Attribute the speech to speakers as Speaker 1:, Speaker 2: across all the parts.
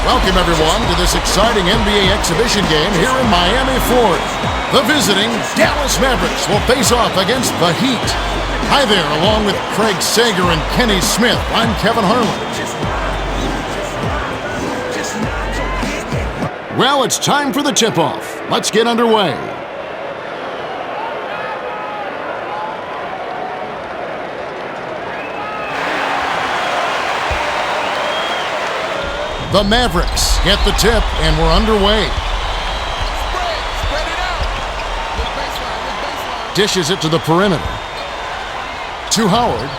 Speaker 1: Welcome, everyone, to this exciting NBA exhibition game here in Miami, Florida. The visiting Dallas Mavericks will face off against the Heat. Hi there, along with Craig Sager and Kenny Smith, I'm Kevin Harlan. Well, it's time for the tip-off. Let's get underway. The Mavericks get the tip, and we're underway.
Speaker 2: Spread it out. Look baseline.
Speaker 1: Dishes it to the perimeter. To Howard.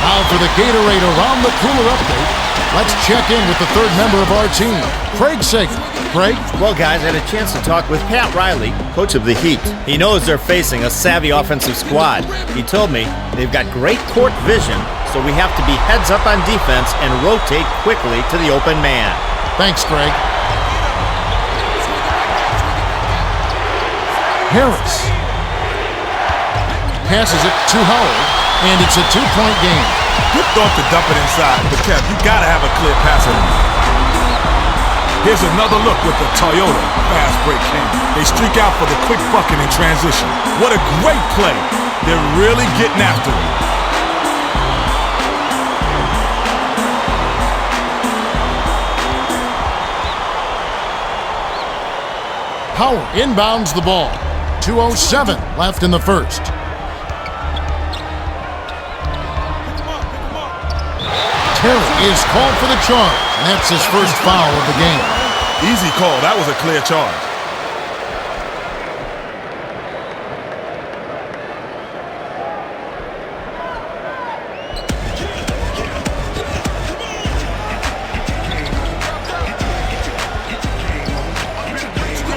Speaker 1: Now for the Gatorade Around the Cooler update. Let's check in with the third member of our team, Craig Sager. Craig?
Speaker 3: Well, guys, I had a chance to talk with Pat Riley, coach of the Heat. He knows they're facing a savvy offensive squad. He told me they've got great court vision, so we have to be heads up on defense and rotate quickly to the open man.
Speaker 1: Thanks, Craig. Harris passes it to Howard, and it's a two-point game.
Speaker 4: Good thought to dump it inside, but Kev, you gotta have a clear passer. Here's another look with the Toyota fast break game. They streak out for the quick bucket in transition. What a great play. They're really getting after it.
Speaker 1: Howard inbounds the ball. 2:07 left in the first. Terry is called for the charge, and that's his first foul of the game.
Speaker 4: Easy call. That was a clear charge.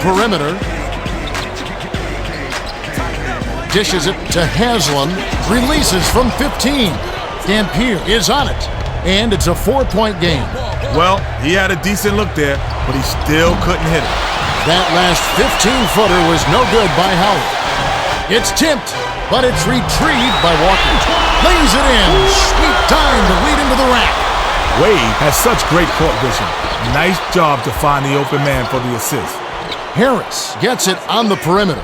Speaker 1: Perimeter. Dishes it to Haslam. Releases from 15. Dampier is on it. And it's a 4-point game.
Speaker 4: Well, he had a decent look there, but he still couldn't hit it.
Speaker 1: That last 15-footer was no good by Howard. It's tipped, but it's retrieved by Walker. Lays it in. Sweet time to lead into the rack.
Speaker 4: Wade has such great court vision. Nice job to find the open man for the assist.
Speaker 1: Harris gets it on the perimeter.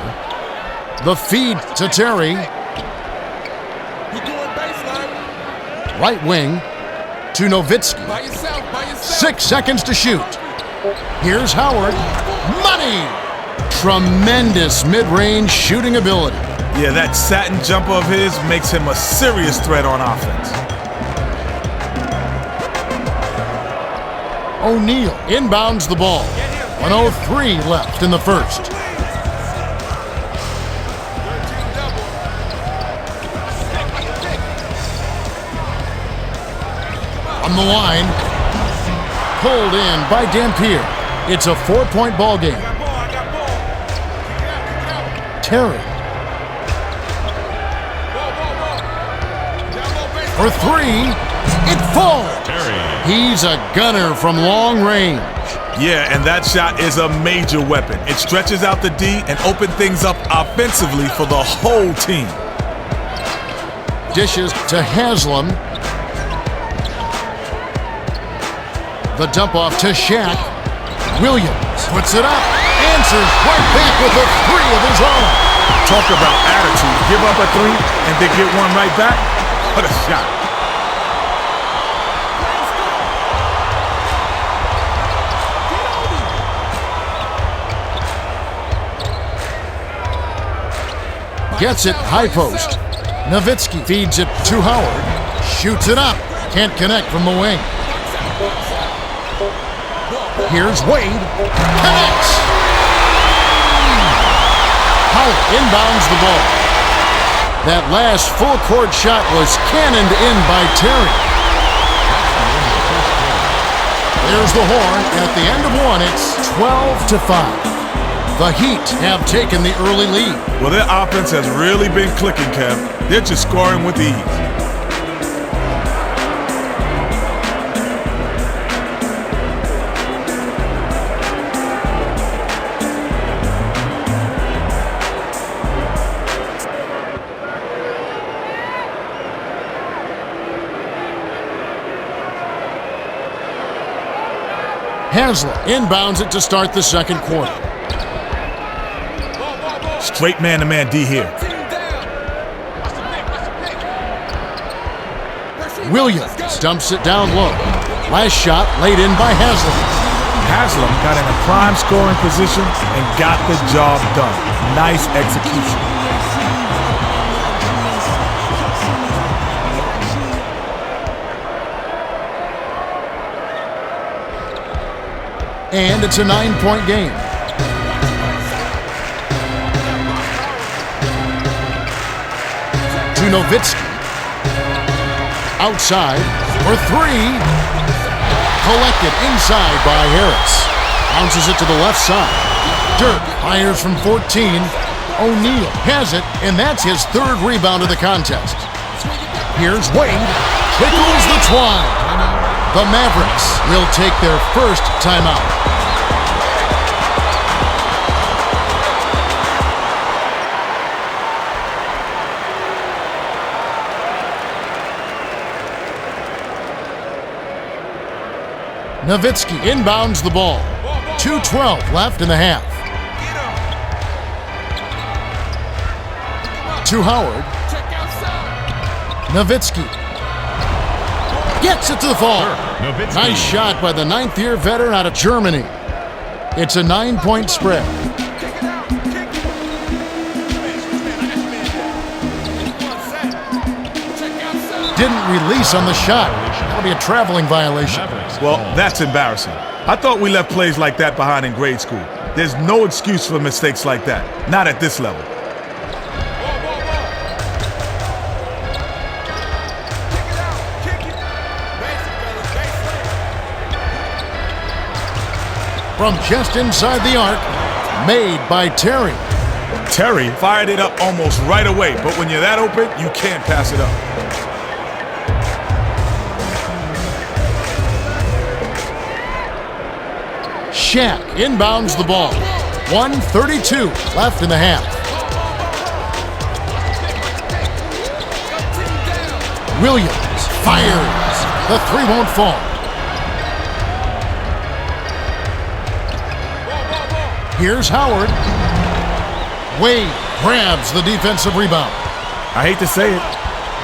Speaker 1: The feed to Terry. Right wing to Nowitzki.
Speaker 2: By yourself.
Speaker 1: 6 seconds to shoot. Here's Howard. Money! Tremendous mid-range shooting ability.
Speaker 4: Yeah, that satin jumper of his makes him a serious threat on offense.
Speaker 1: O'Neal inbounds the ball. 1:03 left in the first. On the line, pulled in by Dampier. It's a 4-point ball game. Terry. For three, it falls. He's a gunner from long range.
Speaker 4: Yeah, and that shot is a major weapon. It stretches out the D and opens things up offensively for the whole team.
Speaker 1: Dishes to Haslam. The dump off to Shaq. Williams puts it up. Answers right back with a three of his own.
Speaker 4: Talk about attitude. Give up a three and then get one right back. What a shot.
Speaker 1: Gets it high post. Nowitzki feeds it to Howard. Shoots it up. Can't connect from the wing. Here's Wade. Connects. Howard inbounds the ball. That last full court shot was cannoned in by Terry. There's the horn. At the end of one, it's 12-5. The Heat have taken the early lead.
Speaker 4: Well, their offense has really been clicking, Kev. They're just scoring with ease.
Speaker 1: Haslem inbounds it to start the second quarter.
Speaker 4: Straight man-to-man D here.
Speaker 1: Williams dumps it down low. Last shot laid in by Haslem.
Speaker 4: Haslem got in a prime scoring position and got the job done. Nice execution.
Speaker 1: And it's a 9-point game. To Nowitzki. Outside for three. Collected inside by Harris. Bounces it to the left side. Dirk fires from 14. O'Neal has it, and that's his third rebound of the contest. Here's Wade. Tickles the twine. The Mavericks will take their first timeout. Nowitzki inbounds the ball. 2:12 left in the half. To Howard. Nowitzki gets it to the fall. Nice shot by the ninth-year veteran out of Germany. It's a 9-point spread. Didn't release on the shot. That'll be a traveling violation.
Speaker 4: Well, that's embarrassing. I thought we left plays like that behind in grade school. There's no excuse for mistakes like that. Not at this level.
Speaker 1: From just inside the arc, made by Terry.
Speaker 4: Terry fired it up almost right away, but when you're that open, you can't pass it up.
Speaker 1: Shaq inbounds the ball. 1:32 left in the half. Williams fires. The three won't fall. Here's Howard. Wade grabs the defensive rebound.
Speaker 4: I hate to say it,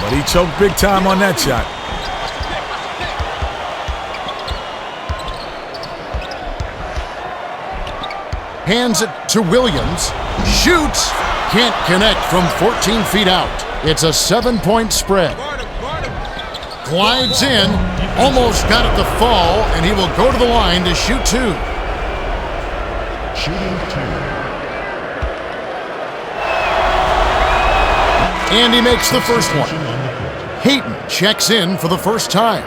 Speaker 4: but he choked big time on that shot.
Speaker 1: Hands it to Williams. Shoots. Can't connect from 14 feet out. It's a 7-point spread. Glides in. Almost got it to fall, and he will go to the line to shoot two.
Speaker 5: Shooting two.
Speaker 1: And he makes the first one. Hayton checks in for the first time.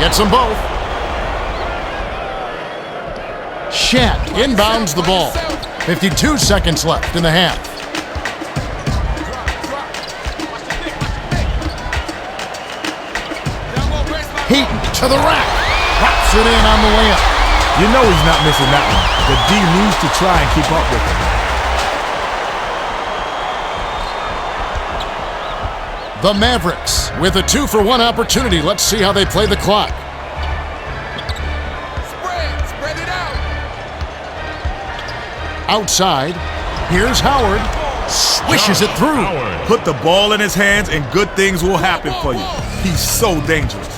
Speaker 1: Gets them both. Shaq inbounds the ball. 52 seconds left in the half. Hayton to the rack. Drops it in on the layup.
Speaker 4: You know he's not missing that one. The D needs to try and keep up with him.
Speaker 1: The Mavericks with a 2-for-1 opportunity. Let's see how they play the clock.
Speaker 2: Spread it out.
Speaker 1: Outside, here's Howard. Swishes it through.
Speaker 4: Put the ball in his hands and good things will happen for you. He's so dangerous.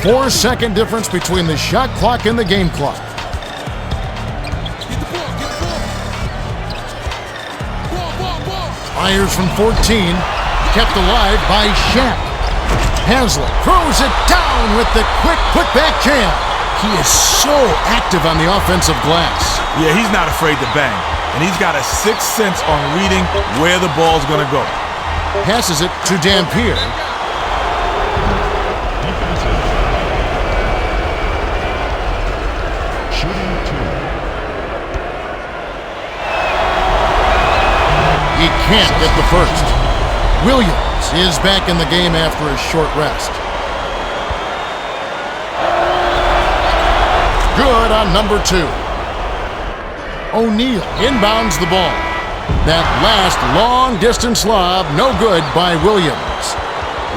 Speaker 1: 4-second difference between the shot clock and the game clock. Fires from 14. Kept alive by Shaq. Haslem throws it down with the quick putback jam. He is so active on the offensive glass.
Speaker 4: Yeah, he's not afraid to bang. And he's got a sixth sense on reading where the ball's going to go.
Speaker 1: Passes it to Dampier.
Speaker 5: Shooting two.
Speaker 1: He can't get the first. Williams is back in the game after a short rest. Good on number 2. O'Neal inbounds the ball. That last long-distance lob, no good by Williams.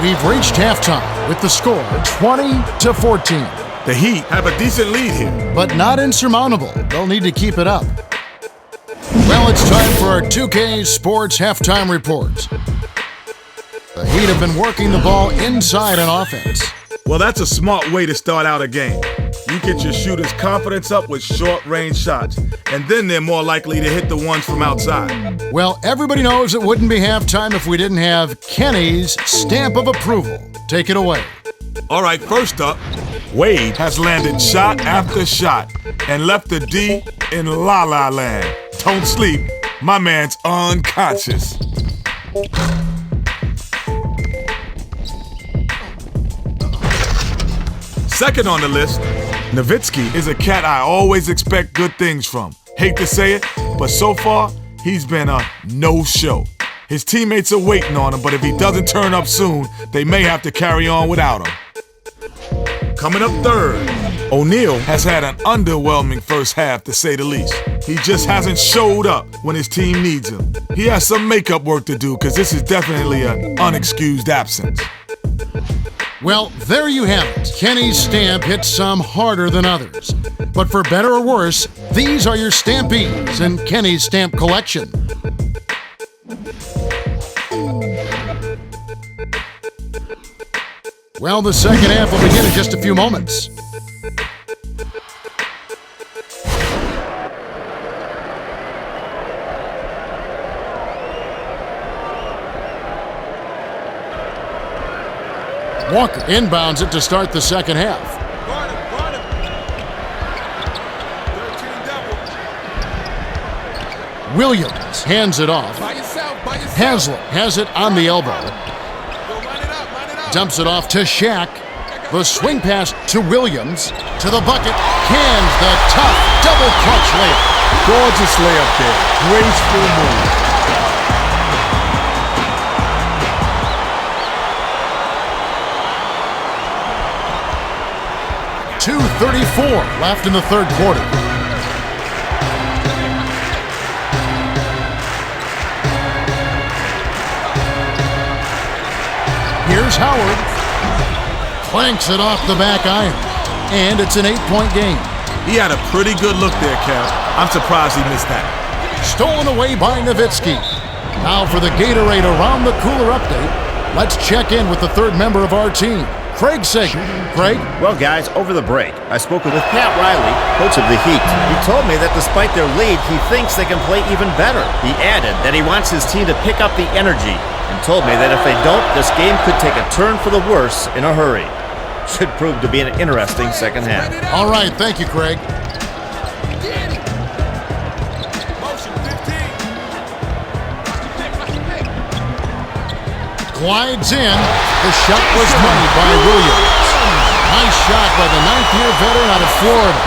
Speaker 1: We've reached halftime. with the score 20-14.
Speaker 4: The Heat have a decent lead here.
Speaker 1: But not insurmountable. They'll need to keep it up. Well, it's time for our 2K Sports Halftime Reports. The Heat have been working the ball inside on offense.
Speaker 4: Well, that's a smart way to start out a game. You get your shooters' confidence up with short-range shots, and then they're more likely to hit the ones from outside.
Speaker 1: Well, everybody knows it wouldn't be halftime if we didn't have Kenny's stamp of approval. Take it away.
Speaker 4: All right, first up, Wade has landed shot after shot and left the D in la-la land. Don't sleep, my man's unconscious. Second on the list, Nowitzki is a cat I always expect good things from. Hate to say it, but so far, he's been a no-show. His teammates are waiting on him, but if he doesn't turn up soon, they may have to carry on without him. Coming up third, O'Neal has had an underwhelming first half, to say the least. He just hasn't showed up when his team needs him. He has some makeup work to do, because this is definitely an unexcused absence.
Speaker 1: Well, there you have it. Kenny's stamp hits some harder than others. But for better or worse, these are your stampees in Kenny's stamp collection. Well, the second half will begin in just a few moments. Walker inbounds it to start the second half. Williams hands it off. Haslem has it on the elbow. Dumps it off to Shaq. The swing pass to Williams. To the bucket. Cans the tough double clutch layup.
Speaker 4: Gorgeous layup there. Graceful move.
Speaker 1: 2:34 left in the third quarter. Here's Howard. Clanks it off the back iron. And it's an 8-point game.
Speaker 4: He had a pretty good look there, Cal. I'm surprised he missed that.
Speaker 1: Stolen away by Nowitzki. Now for the Gatorade Around the Cooler update. Let's check in with the third member of our team, Craig Sager. Craig?
Speaker 3: Well, guys, over the break, I spoke with Pat Riley, coach of the Heat. He told me that despite their lead, he thinks they can play even better. He added that he wants his team to pick up the energy and told me that if they don't, this game could take a turn for the worse in a hurry. Should prove to be an interesting second half.
Speaker 1: All right, thank you, Craig. Glides in. The shot was money by Williams. Nice shot by the ninth-year veteran out of Florida.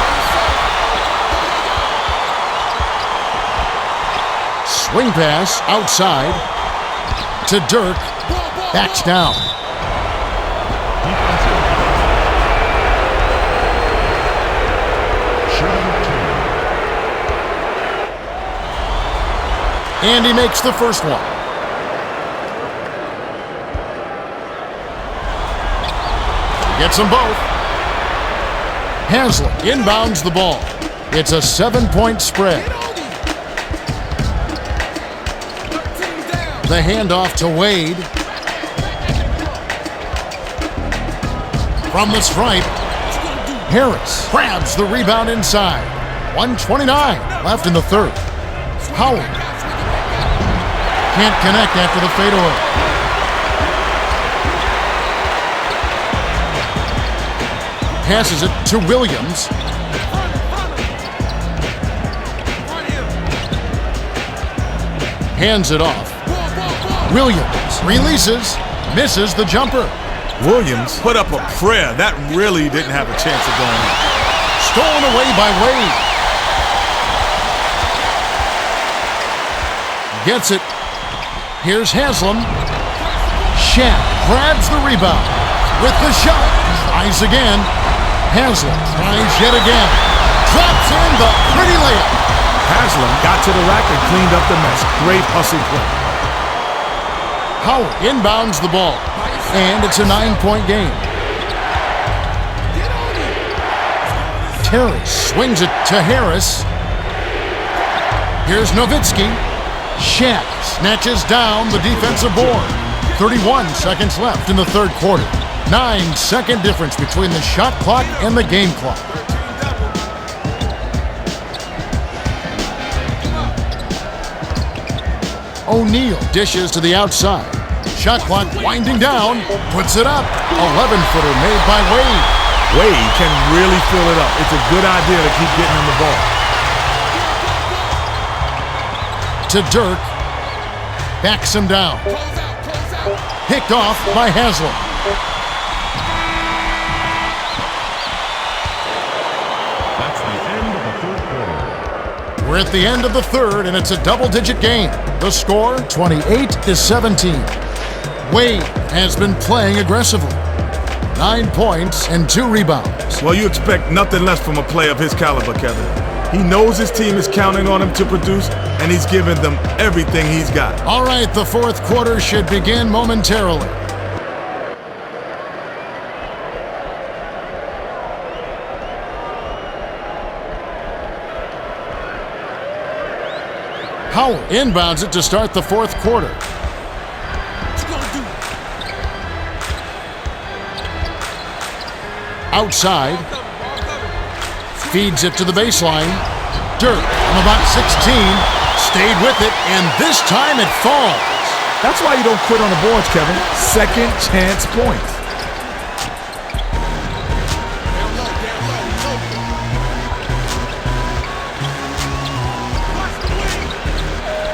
Speaker 1: Swing pass outside to Dirk. Backs down. And he makes the first one. Gets them both. Haslem inbounds the ball. It's a 7-point spread. The handoff to Wade. From the stripe, Harris grabs the rebound inside. 1:29 left in the third. Howard can't connect after the fadeaway. Passes it to Williams. Hands it off. Williams releases, misses the jumper.
Speaker 4: Williams put up a prayer. That really didn't have a chance of going in.
Speaker 1: Stolen away by Wade. Gets it. Here's Haslem. Shaq grabs the rebound with the shot. Tries again. Haslem tries yet again. Drops in the pretty layup.
Speaker 4: Haslem got to the rack and cleaned up the mess. Great hustle play.
Speaker 1: Howard inbounds the ball. And it's a 9-point game. Terry swings it to Harris. Here's Nowitzki. Shaq snatches down the defensive board. 31 seconds left in the third quarter. 9-second difference between the shot clock and the game clock. O'Neal dishes to the outside. Shot clock winding down, puts it up. 11-footer made by Wade.
Speaker 4: Wade can really fill it up. It's a good idea to keep getting him the ball.
Speaker 1: To Dirk. Backs him down. Picked off by Haslam.
Speaker 5: That's the end of the third quarter.
Speaker 1: We're at the end of the third, and it's a double-digit game. The score, 28-17. Wade has been playing aggressively. 9 points and 2 rebounds.
Speaker 4: Well, you expect nothing less from a player of his caliber, Kevin. He knows his team is counting on him to produce, and he's giving them everything he's got.
Speaker 1: All right, the fourth quarter should begin momentarily. Howard inbounds it to start the fourth quarter. Outside. Feeds it to the baseline. Dirk from about 16. Stayed with it, and this time it falls.
Speaker 4: That's why you don't quit on the boards, Kevin. Second chance points.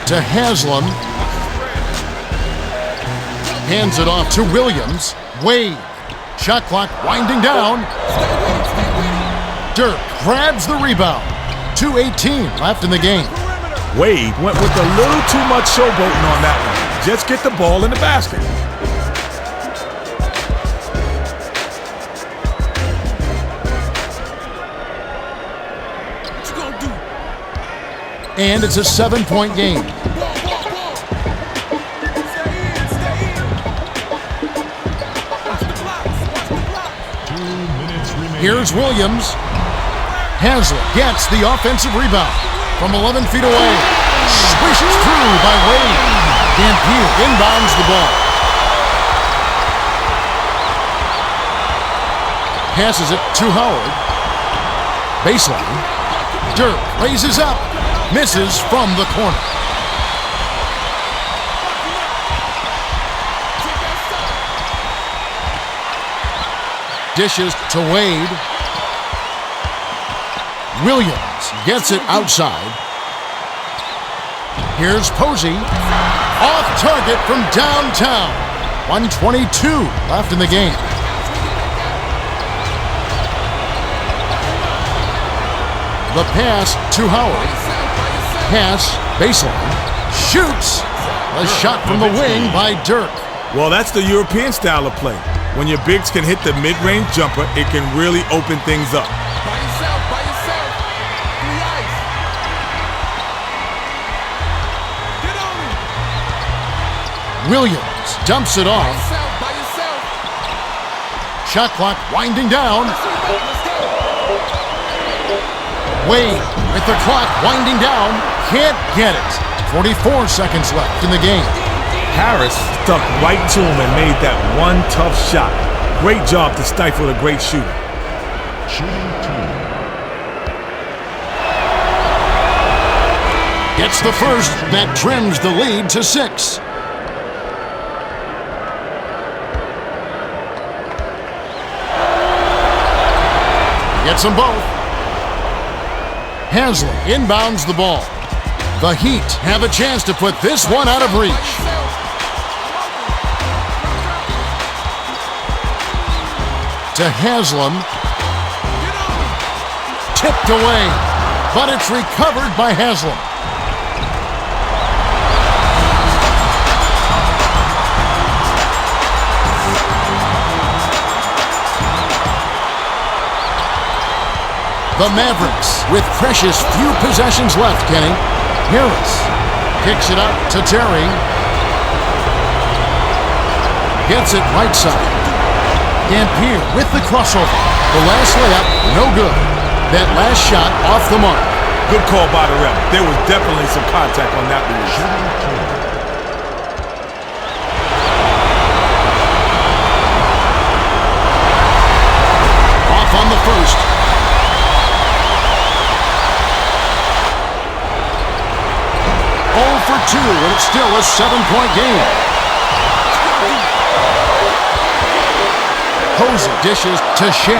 Speaker 1: To Haslam. Hands it off to Williams. Wade. Shot clock winding down. Dirk grabs the rebound. 2:18 left in the game.
Speaker 4: Wade went with a little too much showboating on that one. Just get the ball in the basket.
Speaker 1: And it's a 7-point game. Here's Williams. Haslam gets the offensive rebound from 11 feet away. Swishes through by Wade. Dampier inbounds the ball. Passes it to Howard. Baseline. Dirk raises up. Misses from the corner. Dishes to Wade. Williams gets it outside. Here's Posey. Off target from downtown. 1:22 left in the game. The pass to Howard. Pass, baseline. Shoots. A shot from the wing by Dirk.
Speaker 4: Well, that's the European style of play. When your bigs can hit the mid-range jumper, it can really open things up.
Speaker 2: By yourself. 3 ice. Get on him.
Speaker 1: Williams dumps it off.
Speaker 2: By yourself.
Speaker 1: Shot clock winding down.
Speaker 2: Let's go.
Speaker 1: Wade with the clock winding down. Can't get it. 44 seconds left in the game.
Speaker 4: Harris stuck right to him and made that one tough shot. Great job to stifle a great shooter.
Speaker 5: Shooting 2.
Speaker 1: Gets the first. That trims the lead to 6. Gets them both. Haslam inbounds the ball. The Heat have a chance to put this one out of reach. To Haslam. Tipped away, but it's recovered by Haslam. The Mavericks with precious few possessions left, Kenny. Harris kicks it out to Terry. Gets it right side. Dampier with the crossover. The last layup, no good. That last shot off the mark.
Speaker 4: Good call by the ref. There was definitely some contact on that release.
Speaker 1: Off on the first. For 2, and it's still a 7-point game. Posey dishes to Shaq.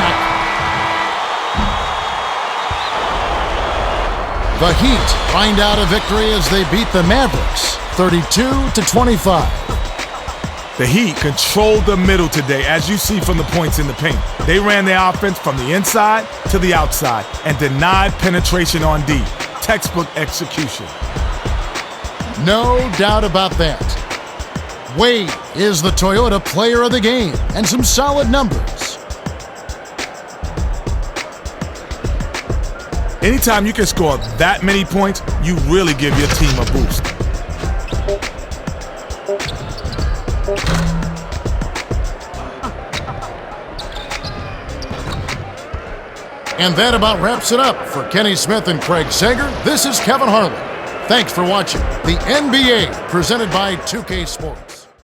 Speaker 1: The Heat find out a victory as they beat the Mavericks 32-25.
Speaker 4: The Heat controlled the middle today, as you see from the points in the paint. They ran their offense from the inside to the outside and denied penetration on D. Textbook execution.
Speaker 1: No doubt about that. Wade is the Toyota player of the game, and some solid numbers.
Speaker 4: Anytime you can score that many points, you really give your team a boost.
Speaker 1: And that about wraps it up for Kenny Smith and Craig Sager. This is Kevin Harlan. Thanks for watching the NBA presented by 2K Sports.